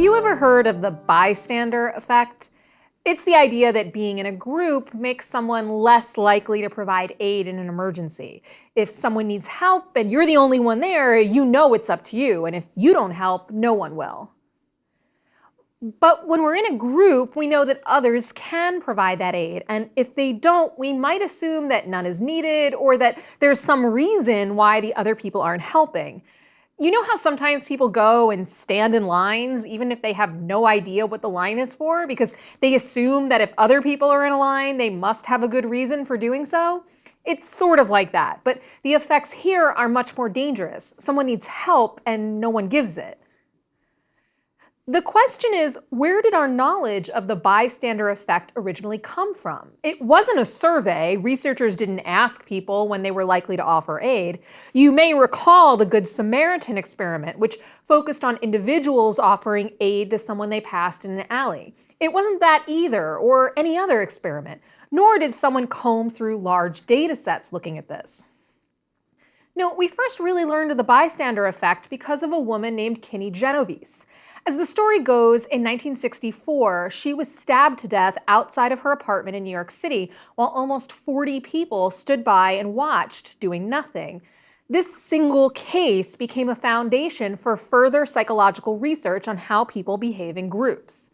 you ever heard of the bystander effect? It's the idea that being in a group makes someone less likely to provide aid in an emergency. If someone needs help and you're the only one there, you know it's up to you, and if you don't help, no one will. But when we're in a group, we know that others can provide that aid, and if they don't, we might assume that none is needed or that there's some reason why the other people aren't helping. You know how sometimes people go and stand in lines even if they have no idea what the line is for because they assume that if other people are in a line, they must have a good reason for doing so? It's sort of like that, but the effects here are much more dangerous. Someone needs help and no one gives it. The question is, where did our knowledge of the bystander effect originally come from? It wasn't a survey. Researchers didn't ask people when they were likely to offer aid. You may recall the Good Samaritan experiment, which focused on individuals offering aid to someone they passed in an alley. It wasn't that either, or any other experiment, nor did someone comb through large data sets looking at this. No, we first really learned of the bystander effect because of a woman named Kitty Genovese. As the story goes, in 1964, she was stabbed to death outside of her apartment in New York City while almost 40 people stood by and watched, doing nothing. This single case became a foundation for further psychological research on how people behave in groups.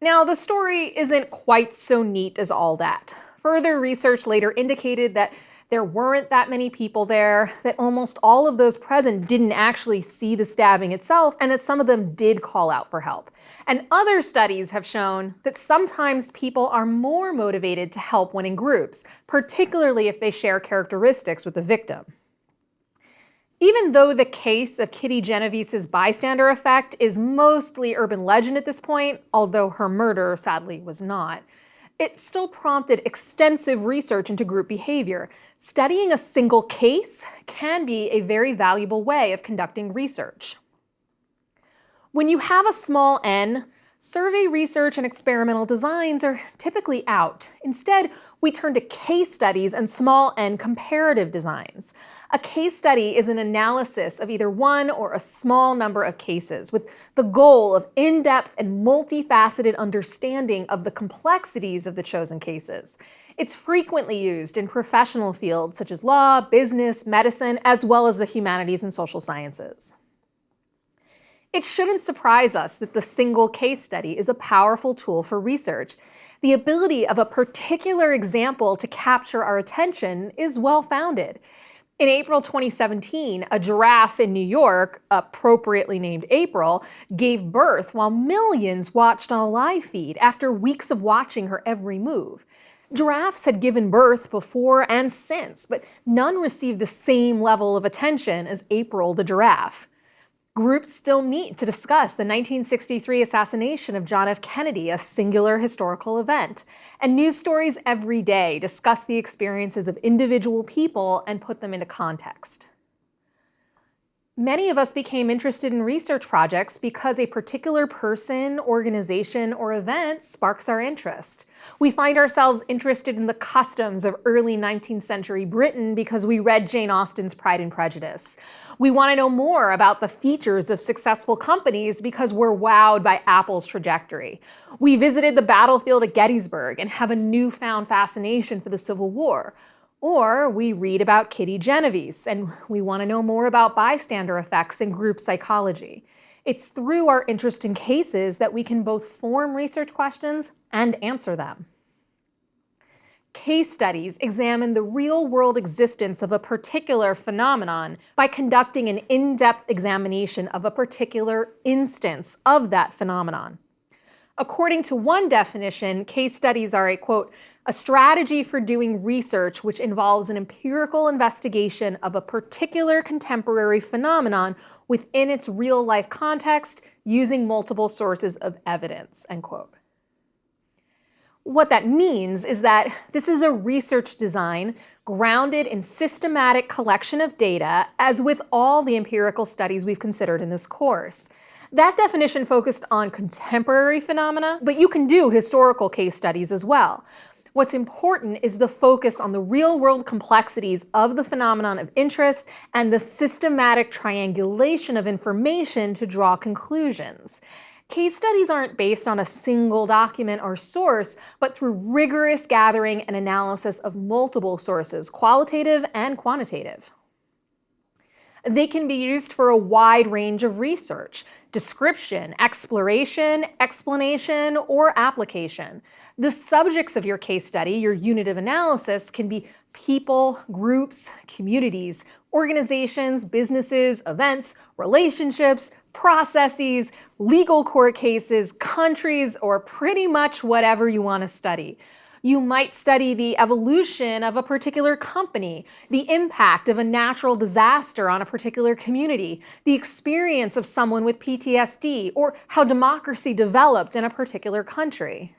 Now, the story isn't quite so neat as all that. Further research later indicated that there weren't that many people there, that almost all of those present didn't actually see the stabbing itself, and that some of them did call out for help. And other studies have shown that sometimes people are more motivated to help when in groups, particularly if they share characteristics with the victim. Even though the case of Kitty Genovese's bystander effect is mostly urban legend at this point, although her murder sadly was not, it still prompted extensive research into group behavior. Studying a single case can be a very valuable way of conducting research. When you have a small n, survey research and experimental designs are typically out. Instead, we turn to case studies and small n comparative designs. A case study is an analysis of either one or a small number of cases with the goal of in-depth and multifaceted understanding of the complexities of the chosen cases. It's frequently used in professional fields such as law, business, medicine, as well as the humanities and social sciences. It shouldn't surprise us that the single case study is a powerful tool for research. The ability of a particular example to capture our attention is well-founded. In April 2017, a giraffe in New York, appropriately named April, gave birth while millions watched on a live feed after weeks of watching her every move. Giraffes had given birth before and since, but none received the same level of attention as April the giraffe. Groups still meet to discuss the 1963 assassination of John F. Kennedy, a singular historical event. And news stories every day discuss the experiences of individual people and put them into context. Many of us became interested in research projects because a particular person, organization, or event sparks our interest. We find ourselves interested in the customs of early 19th century Britain because we read Jane Austen's Pride and Prejudice. We want to know more about the features of successful companies because we're wowed by Apple's trajectory. We visited the battlefield at Gettysburg and have a newfound fascination for the Civil War. Or we read about Kitty Genovese and we want to know more about bystander effects and group psychology. It's through our interest in cases that we can both form research questions and answer them. Case studies examine the real-world existence of a particular phenomenon by conducting an in-depth examination of a particular instance of that phenomenon. According to one definition, case studies are a, quote, a strategy for doing research which involves an empirical investigation of a particular contemporary phenomenon within its real-life context using multiple sources of evidence, end quote. What that means is that this is a research design grounded in systematic collection of data, as with all the empirical studies we've considered in this course. That definition focused on contemporary phenomena, but you can do historical case studies as well. What's important is the focus on the real-world complexities of the phenomenon of interest and the systematic triangulation of information to draw conclusions. Case studies aren't based on a single document or source, but through rigorous gathering and analysis of multiple sources, qualitative and quantitative. They can be used for a wide range of research: description, exploration, explanation, or application. The subjects of your case study, your unit of analysis, can be people, groups, communities, organizations, businesses, events, relationships, processes, legal court cases, countries, or pretty much whatever you want to study. You might study the evolution of a particular company, the impact of a natural disaster on a particular community, the experience of someone with PTSD, or how democracy developed in a particular country.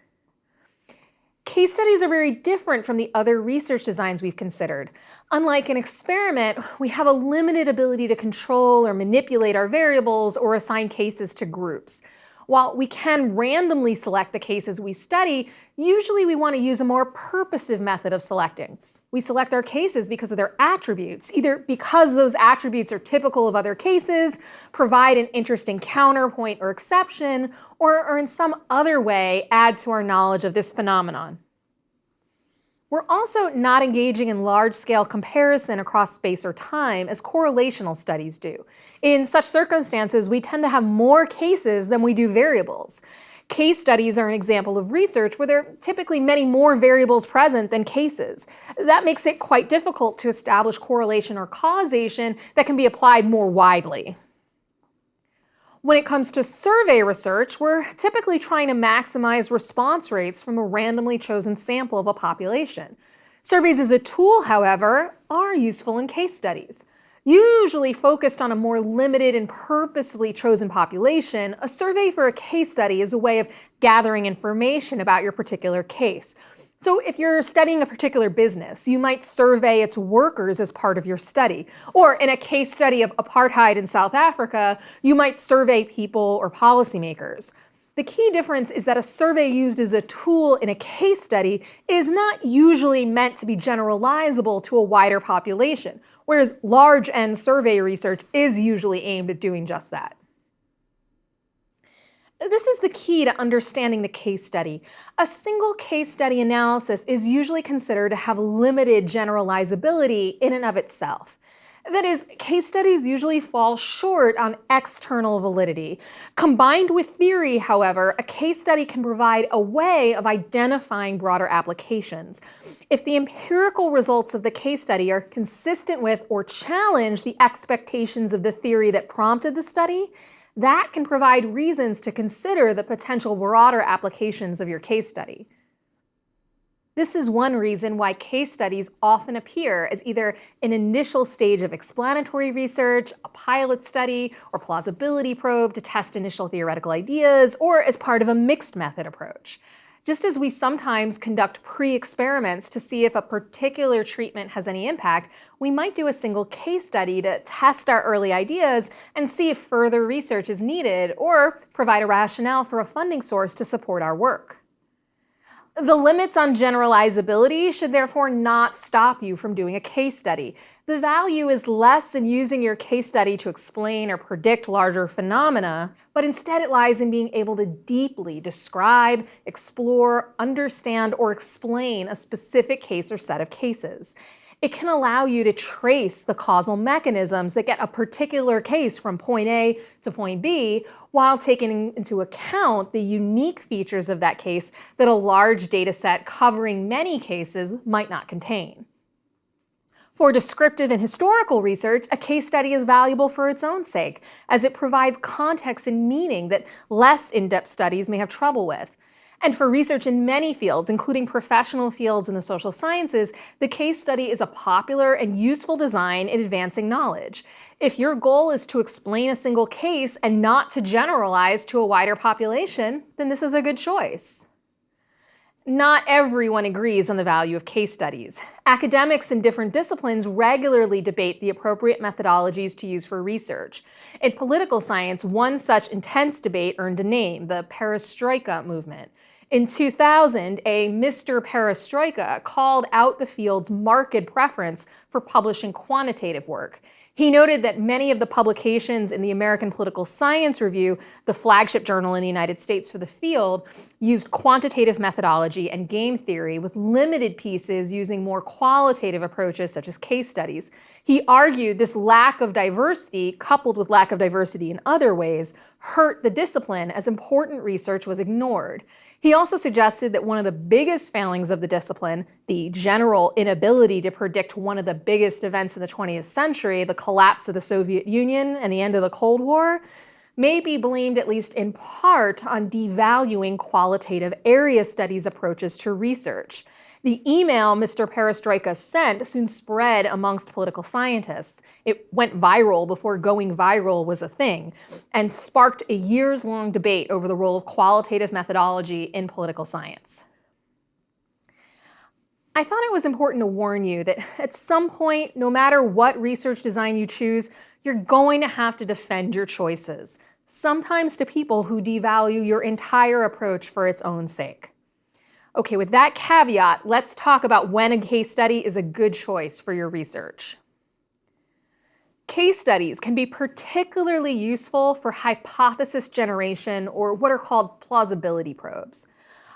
Case studies are very different from the other research designs we've considered. Unlike an experiment, we have a limited ability to control or manipulate our variables or assign cases to groups. While we can randomly select the cases we study, usually we want to use a more purposive method of selecting. We select our cases because of their attributes, either because those attributes are typical of other cases, provide an interesting counterpoint or exception, or in some other way add to our knowledge of this phenomenon. We're also not engaging in large-scale comparison across space or time as correlational studies do. In such circumstances, we tend to have more cases than we do variables. Case studies are an example of research where there are typically many more variables present than cases. That makes it quite difficult to establish correlation or causation that can be applied more widely. When it comes to survey research, we're typically trying to maximize response rates from a randomly chosen sample of a population. Surveys as a tool, however, are useful in case studies. Usually focused on a more limited and purposefully chosen population, a survey for a case study is a way of gathering information about your particular case. So if you're studying a particular business, you might survey its workers as part of your study. Or in a case study of apartheid in South Africa, you might survey people or policymakers. The key difference is that a survey used as a tool in a case study is not usually meant to be generalizable to a wider population, whereas large N survey research is usually aimed at doing just that. This is the key to understanding the case study. A single case study analysis is usually considered to have limited generalizability in and of itself. That is, case studies usually fall short on external validity. Combined with theory, however, a case study can provide a way of identifying broader applications. If the empirical results of the case study are consistent with or challenge the expectations of the theory that prompted the study, that can provide reasons to consider the potential broader applications of your case study. This is one reason why case studies often appear as either an initial stage of explanatory research, a pilot study, or plausibility probe to test initial theoretical ideas, or as part of a mixed method approach. Just as we sometimes conduct pre-experiments to see if a particular treatment has any impact, we might do a single case study to test our early ideas and see if further research is needed, or provide a rationale for a funding source to support our work. The limits on generalizability should therefore not stop you from doing a case study. The value is less in using your case study to explain or predict larger phenomena, but instead it lies in being able to deeply describe, explore, understand, or explain a specific case or set of cases. It can allow you to trace the causal mechanisms that get a particular case from point A to point B, while taking into account the unique features of that case that a large data set covering many cases might not contain. For descriptive and historical research, a case study is valuable for its own sake, as it provides context and meaning that less in-depth studies may have trouble with. And for research in many fields, including professional fields in the social sciences, the case study is a popular and useful design in advancing knowledge. If your goal is to explain a single case and not to generalize to a wider population, then this is a good choice. Not everyone agrees on the value of case studies. Academics in different disciplines regularly debate the appropriate methodologies to use for research. In political science, one such intense debate earned a name, the Perestroika movement. In 2000, a Mr. Perestroika called out the field's marked preference for publishing quantitative work. He noted that many of the publications in the American Political Science Review, the flagship journal in the United States for the field, used quantitative methodology and game theory with limited pieces using more qualitative approaches such as case studies. He argued this lack of diversity, coupled with lack of diversity in other ways, hurt the discipline as important research was ignored. He also suggested that one of the biggest failings of the discipline, the general inability to predict one of the biggest events in the 20th century, the collapse of the Soviet Union and the end of the Cold War, may be blamed at least in part on devaluing qualitative area studies approaches to research. The email Mr. Perestroika sent soon spread amongst political scientists. It went viral before going viral was a thing, and sparked a years-long debate over the role of qualitative methodology in political science. I thought it was important to warn you that at some point, no matter what research design you choose, you're going to have to defend your choices, sometimes to people who devalue your entire approach for its own sake. Okay, with that caveat, let's talk about when a case study is a good choice for your research. Case studies can be particularly useful for hypothesis generation, or what are called plausibility probes.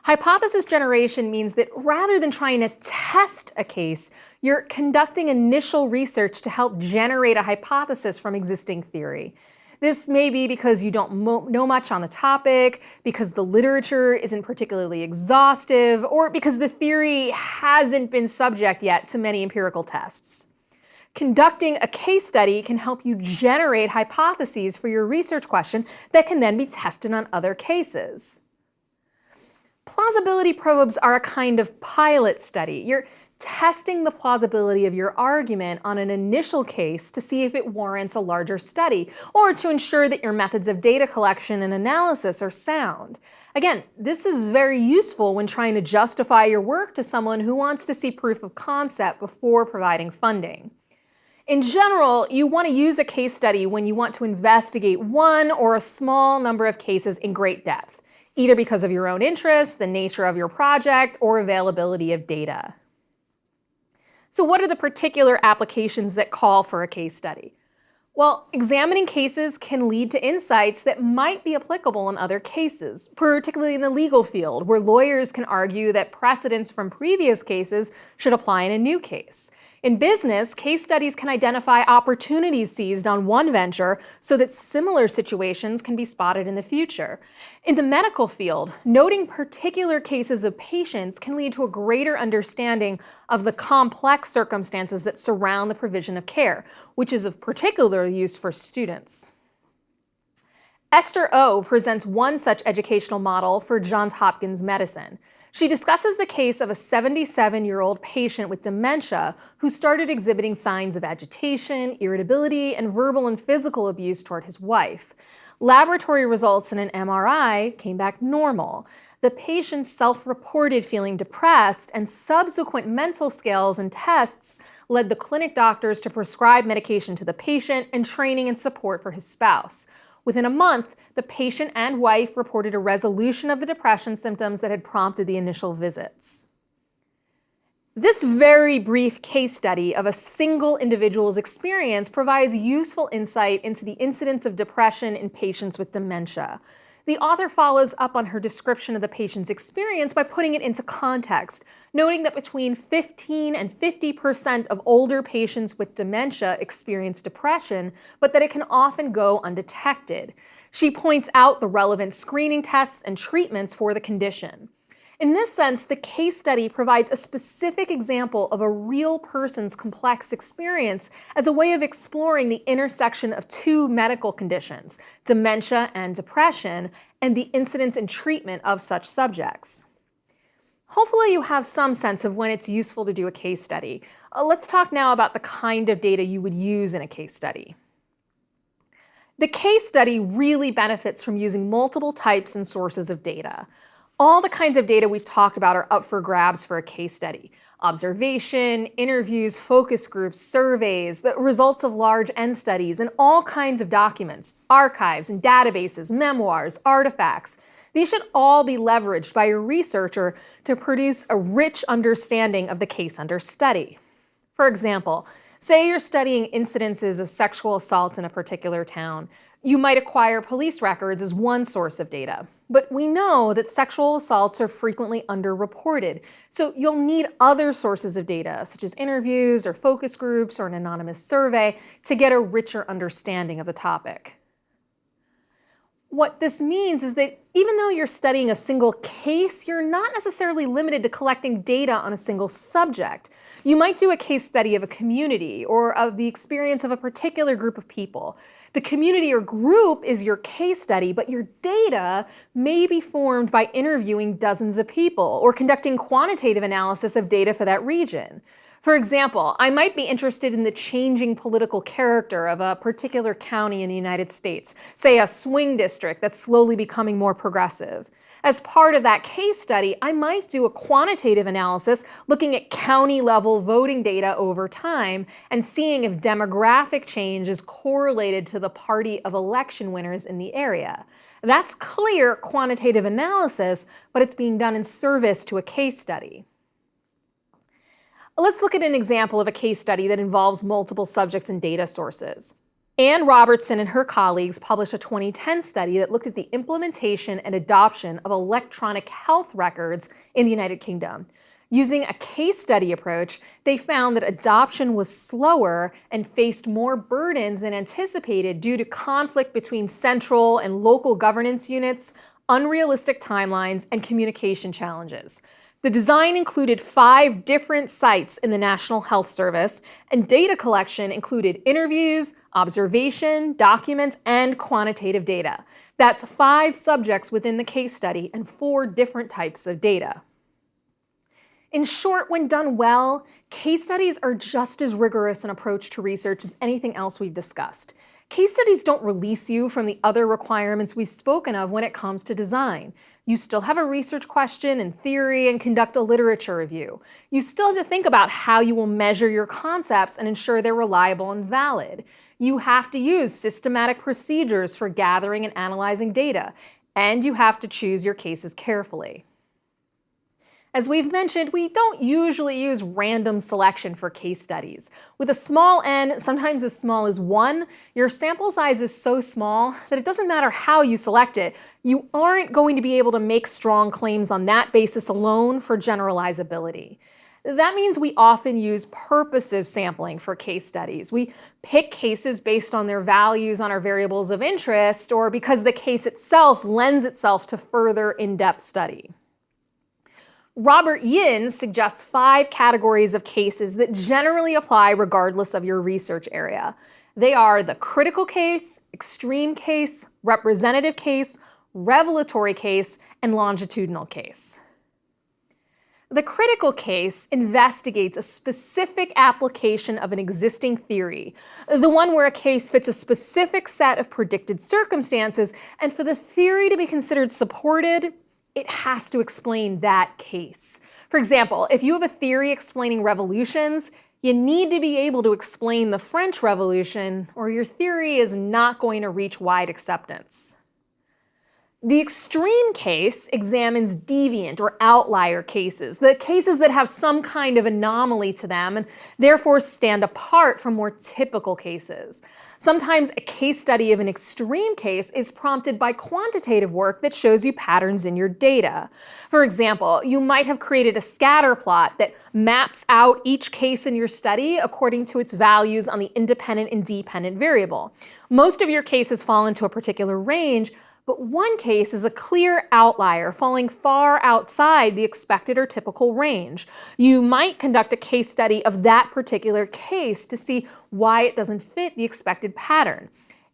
Hypothesis generation means that rather than trying to test a case, you're conducting initial research to help generate a hypothesis from existing theory. This may be because you don't know much on the topic, because the literature isn't particularly exhaustive, or because the theory hasn't been subject yet to many empirical tests. Conducting a case study can help you generate hypotheses for your research question that can then be tested on other cases. Plausibility probes are a kind of pilot study. You're testing the plausibility of your argument on an initial case to see if it warrants a larger study, or to ensure that your methods of data collection and analysis are sound. Again, this is very useful when trying to justify your work to someone who wants to see proof of concept before providing funding. In general, you want to use a case study when you want to investigate one or a small number of cases in great depth, either because of your own interest, the nature of your project, or availability of data. So what are the particular applications that call for a case study? Well, examining cases can lead to insights that might be applicable in other cases, particularly in the legal field, where lawyers can argue that precedents from previous cases should apply in a new case. In business, case studies can identify opportunities seized on one venture so that similar situations can be spotted in the future. In the medical field, noting particular cases of patients can lead to a greater understanding of the complex circumstances that surround the provision of care, which is of particular use for students. Esther O presents one such educational model for Johns Hopkins Medicine. She discusses the case of a 77-year-old patient with dementia who started exhibiting signs of agitation, irritability, and verbal and physical abuse toward his wife. Laboratory results in an MRI came back normal. The patient self-reported feeling depressed, and subsequent mental scales and tests led the clinic doctors to prescribe medication to the patient and training and support for his spouse. Within a month, the patient and wife reported a resolution of the depression symptoms that had prompted the initial visits. This very brief case study of a single individual's experience provides useful insight into the incidence of depression in patients with dementia. The author follows up on her description of the patient's experience by putting it into context, noting that between 15 and 50% of older patients with dementia experience depression, but that it can often go undetected. She points out the relevant screening tests and treatments for the condition. In this sense, the case study provides a specific example of a real person's complex experience as a way of exploring the intersection of two medical conditions, dementia and depression, and the incidence and treatment of such subjects. Hopefully you have some sense of when it's useful to do a case study. Let's talk now about the kind of data you would use in a case study. The case study really benefits from using multiple types and sources of data. All the kinds of data we've talked about are up for grabs for a case study. Observation, interviews, focus groups, surveys, the results of large N studies, and all kinds of documents, archives and databases, memoirs, artifacts. These should all be leveraged by a researcher to produce a rich understanding of the case under study. For example, say you're studying incidences of sexual assault in a particular town. You might acquire police records as one source of data, but we know that sexual assaults are frequently underreported, so you'll need other sources of data, such as interviews or focus groups or an anonymous survey, to get a richer understanding of the topic. What this means is that even though you're studying a single case, you're not necessarily limited to collecting data on a single subject. You might do a case study of a community or of the experience of a particular group of people. The community or group is your case study, but your data may be formed by interviewing dozens of people or conducting quantitative analysis of data for that region. For example, I might be interested in the changing political character of a particular county in the United States, say a swing district that's slowly becoming more progressive. As part of that case study, I might do a quantitative analysis looking at county-level voting data over time and seeing if demographic change is correlated to the party of election winners in the area. That's clear quantitative analysis, but it's being done in service to a case study. Let's look at an example of a case study that involves multiple subjects and data sources. Anne Robertson and her colleagues published a 2010 study that looked at the implementation and adoption of electronic health records in the United Kingdom. Using a case study approach, they found that adoption was slower and faced more burdens than anticipated due to conflict between central and local governance units, unrealistic timelines, and communication challenges. The design included 5 different sites in the National Health Service, and data collection included interviews, observation, documents, and quantitative data. That's 5 subjects within the case study and 4 different types of data. In short, when done well, case studies are just as rigorous an approach to research as anything else we've discussed. Case studies don't release you from the other requirements we've spoken of when it comes to design. You still have a research question and theory and conduct a literature review. You still have to think about how you will measure your concepts and ensure they're reliable and valid. You have to use systematic procedures for gathering and analyzing data, and you have to choose your cases carefully. As we've mentioned, we don't usually use random selection for case studies. With a small n, sometimes as small as 1, your sample size is so small that it doesn't matter how you select it. You aren't going to be able to make strong claims on that basis alone for generalizability. That means we often use purposive sampling for case studies. We pick cases based on their values on our variables of interest or because the case itself lends itself to further in-depth study. Robert Yin suggests 5 categories of cases that generally apply regardless of your research area. They are the critical case, extreme case, representative case, revelatory case, and longitudinal case. The critical case investigates a specific application of an existing theory, the one where a case fits a specific set of predicted circumstances, and for the theory to be considered supported, it has to explain that case. For example, if you have a theory explaining revolutions, you need to be able to explain the French Revolution, or your theory is not going to reach wide acceptance. The extreme case examines deviant or outlier cases, the cases that have some kind of anomaly to them and therefore stand apart from more typical cases. Sometimes a case study of an extreme case is prompted by quantitative work that shows you patterns in your data. For example, you might have created a scatter plot that maps out each case in your study according to its values on the independent and dependent variable. Most of your cases fall into a particular range, but one case is a clear outlier, falling far outside the expected or typical range. You might conduct a case study of that particular case to see why it doesn't fit the expected pattern.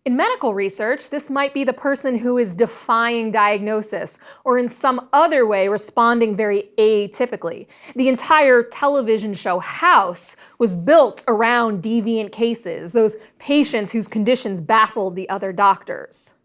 In medical research, this might be the person who is defying diagnosis or in some other way responding very atypically. The entire television show House was built around deviant cases, those patients whose conditions baffled the other doctors.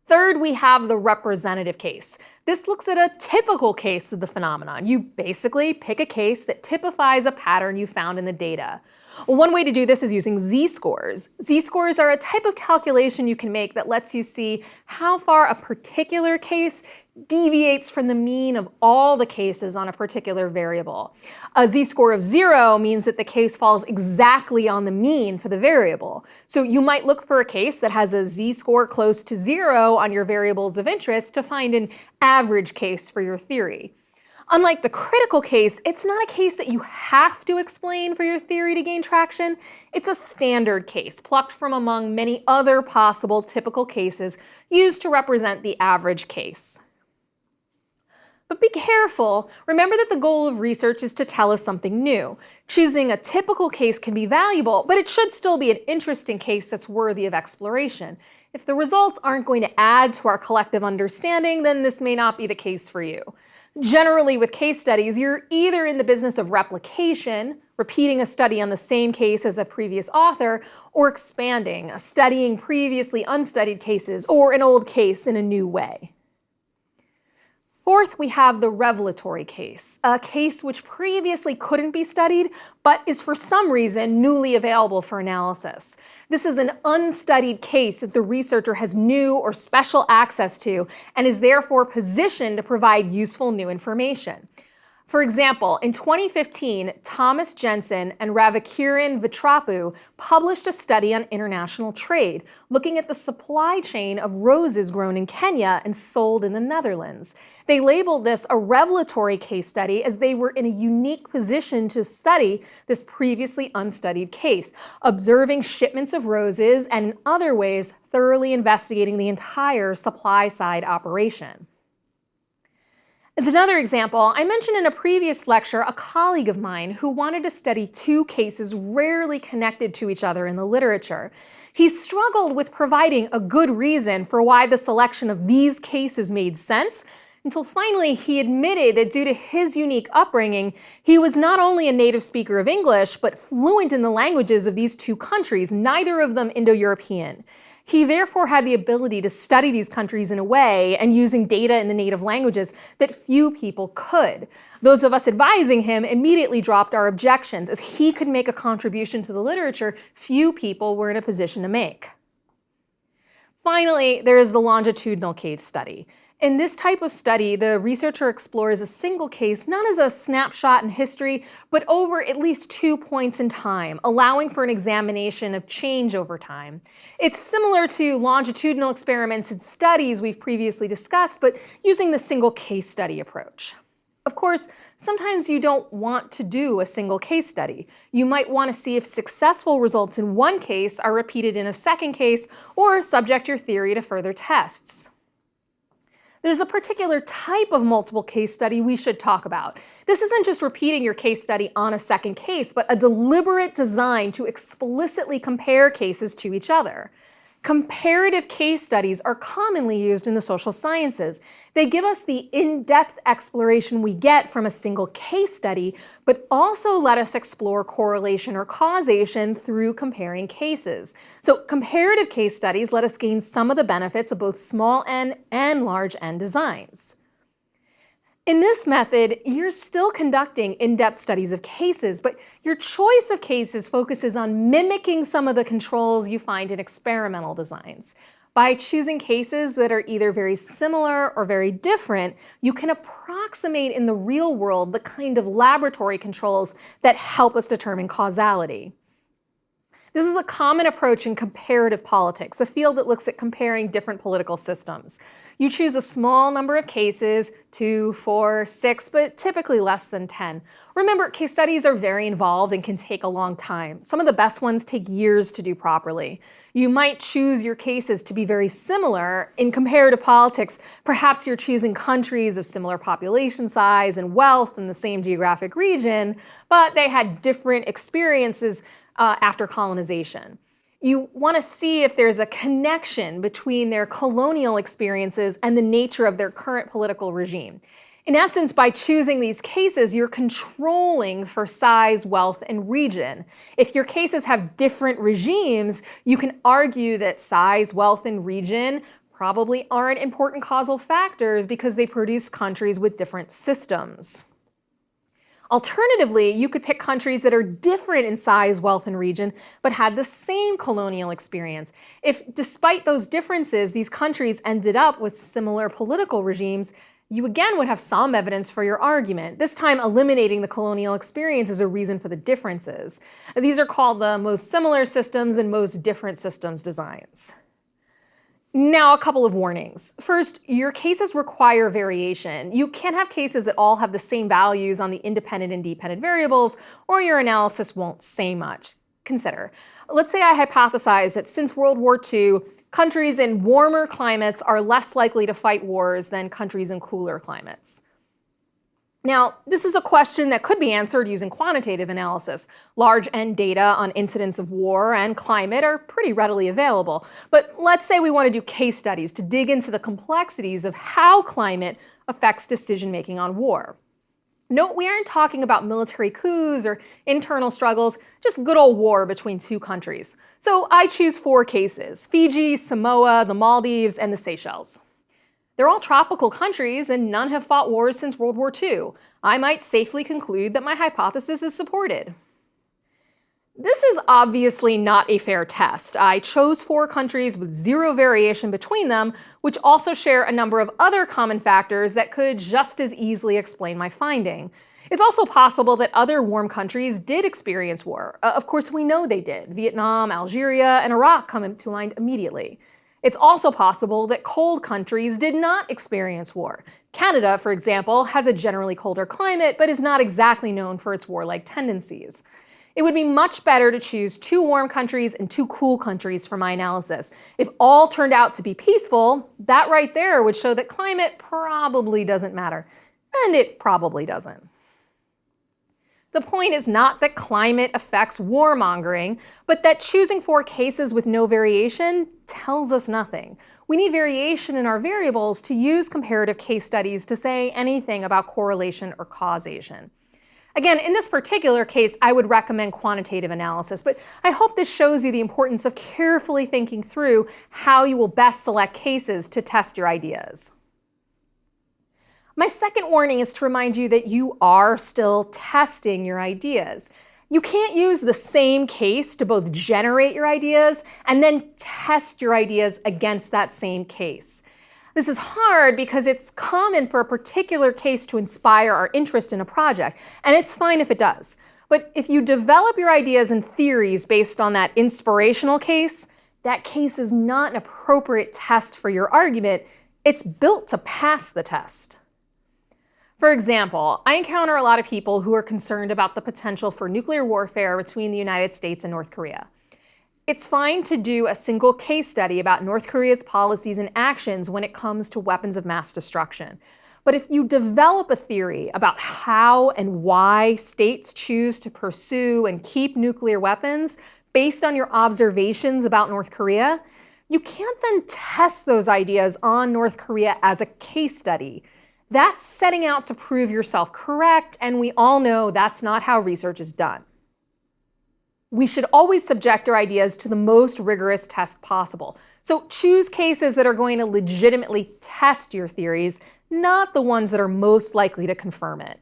Third, we have the representative case. This looks at a typical case of the phenomenon. You basically pick a case that typifies a pattern you found in the data. Well, one way to do this is using z-scores. Z-scores are a type of calculation you can make that lets you see how far a particular case deviates from the mean of all the cases on a particular variable. A z-score of 0 means that the case falls exactly on the mean for the variable. So you might look for a case that has a z-score close to 0 on your variables of interest to find an average case for your theory. Unlike the critical case, it's not a case that you have to explain for your theory to gain traction. It's a standard case, plucked from among many other possible typical cases used to represent the average case. But be careful. Remember that the goal of research is to tell us something new. Choosing a typical case can be valuable, but it should still be an interesting case that's worthy of exploration. If the results aren't going to add to our collective understanding, then this may not be the case for you. Generally, with case studies, you're either in the business of replication, repeating a study on the same case as a previous author, or expanding, studying previously unstudied cases or an old case in a new way. Fourth, we have the revelatory case, a case which previously couldn't be studied, but is for some reason newly available for analysis. This is an unstudied case that the researcher has new or special access to and is therefore positioned to provide useful new information. For example, in 2015, Thomas Jensen and Ravikiran Vitrapu published a study on international trade, looking at the supply chain of roses grown in Kenya and sold in the Netherlands. They labeled this a revelatory case study as they were in a unique position to study this previously unstudied case, observing shipments of roses and in other ways thoroughly investigating the entire supply side operation. As another example, I mentioned in a previous lecture a colleague of mine who wanted to study two cases rarely connected to each other in the literature. He struggled with providing a good reason for why the selection of these cases made sense, until finally he admitted that due to his unique upbringing, he was not only a native speaker of English, but fluent in the languages of these two countries, neither of them Indo-European. He therefore had the ability to study these countries in a way and using data in the native languages that few people could. Those of us advising him immediately dropped our objections, as he could make a contribution to the literature few people were in a position to make. Finally, there is the longitudinal case study. In this type of study, the researcher explores a single case not as a snapshot in history, but over at least 2 points in time, allowing for an examination of change over time. It's similar to longitudinal experiments and studies we've previously discussed, but using the single case study approach. Of course, sometimes you don't want to do a single case study. You might want to see if successful results in one case are repeated in a second case, or subject your theory to further tests. There's a particular type of multiple case study we should talk about. This isn't just repeating your case study on a second case, but a deliberate design to explicitly compare cases to each other. Comparative case studies are commonly used in the social sciences. They give us the in-depth exploration we get from a single case study, but also let us explore correlation or causation through comparing cases. So comparative case studies let us gain some of the benefits of both small n and large n designs. In this method, you're still conducting in-depth studies of cases, but your choice of cases focuses on mimicking some of the controls you find in experimental designs. By choosing cases that are either very similar or very different, you can approximate in the real world the kind of laboratory controls that help us determine causality. This is a common approach in comparative politics, a field that looks at comparing different political systems. You choose a small number of cases, 2, 4, 6, but typically less than 10. Remember, case studies are very involved and can take a long time. Some of the best ones take years to do properly. You might choose your cases to be very similar. In comparative politics, perhaps you're choosing countries of similar population size and wealth in the same geographic region, but they had different experiences after colonization. You want to see if there's a connection between their colonial experiences and the nature of their current political regime. In essence, by choosing these cases, you're controlling for size, wealth, and region. If your cases have different regimes, you can argue that size, wealth, and region probably aren't important causal factors because they produce countries with different systems. Alternatively, you could pick countries that are different in size, wealth, and region, but had the same colonial experience. If, despite those differences, these countries ended up with similar political regimes, you again would have some evidence for your argument, this time eliminating the colonial experience as a reason for the differences. These are called the most similar systems and most different systems designs. Now, a couple of warnings. First, your cases require variation. You can't have cases that all have the same values on the independent and dependent variables, or your analysis won't say much. Consider, let's say I hypothesize that since World War II, countries in warmer climates are less likely to fight wars than countries in cooler climates. Now, this is a question that could be answered using quantitative analysis. Large N data on incidents of war and climate are pretty readily available. But let's say we want to do case studies to dig into the complexities of how climate affects decision-making on war. Note, we aren't talking about military coups or internal struggles, just good old war between two countries. So I choose 4 cases: Fiji, Samoa, the Maldives, and the Seychelles. They're all tropical countries, and none have fought wars since World War II. I might safely conclude that my hypothesis is supported. This is obviously not a fair test. I chose 4 countries with 0 variation between them, which also share a number of other common factors that could just as easily explain my finding. It's also possible that other warm countries did experience war. Of course, we know they did. Vietnam, Algeria, and Iraq come to mind immediately. It's also possible that cold countries did not experience war. Canada, for example, has a generally colder climate, but is not exactly known for its warlike tendencies. It would be much better to choose 2 warm countries and 2 cool countries for my analysis. If all turned out to be peaceful, that right there would show that climate probably doesn't matter. And it probably doesn't. The point is not that climate affects warmongering, but that choosing 4 cases with no variation tells us nothing. We need variation in our variables to use comparative case studies to say anything about correlation or causation. Again, in this particular case, I would recommend quantitative analysis, but I hope this shows you the importance of carefully thinking through how you will best select cases to test your ideas. My second warning is to remind you that you are still testing your ideas. You can't use the same case to both generate your ideas and then test your ideas against that same case. This is hard because it's common for a particular case to inspire our interest in a project, and it's fine if it does. But if you develop your ideas and theories based on that inspirational case, that case is not an appropriate test for your argument. It's built to pass the test. For example, I encounter a lot of people who are concerned about the potential for nuclear warfare between the United States and North Korea. It's fine to do a single case study about North Korea's policies and actions when it comes to weapons of mass destruction. But if you develop a theory about how and why states choose to pursue and keep nuclear weapons based on your observations about North Korea, you can't then test those ideas on North Korea as a case study. That's setting out to prove yourself correct, and we all know that's not how research is done. We should always subject our ideas to the most rigorous test possible. So choose cases that are going to legitimately test your theories, not the ones that are most likely to confirm it.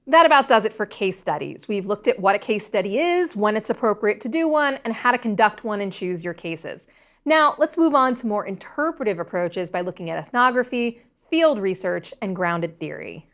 That about does it for case studies. We've looked at what a case study is, when it's appropriate to do one, and how to conduct one and choose your cases. Now, let's move on to more interpretive approaches by looking at ethnography, field research, and grounded theory.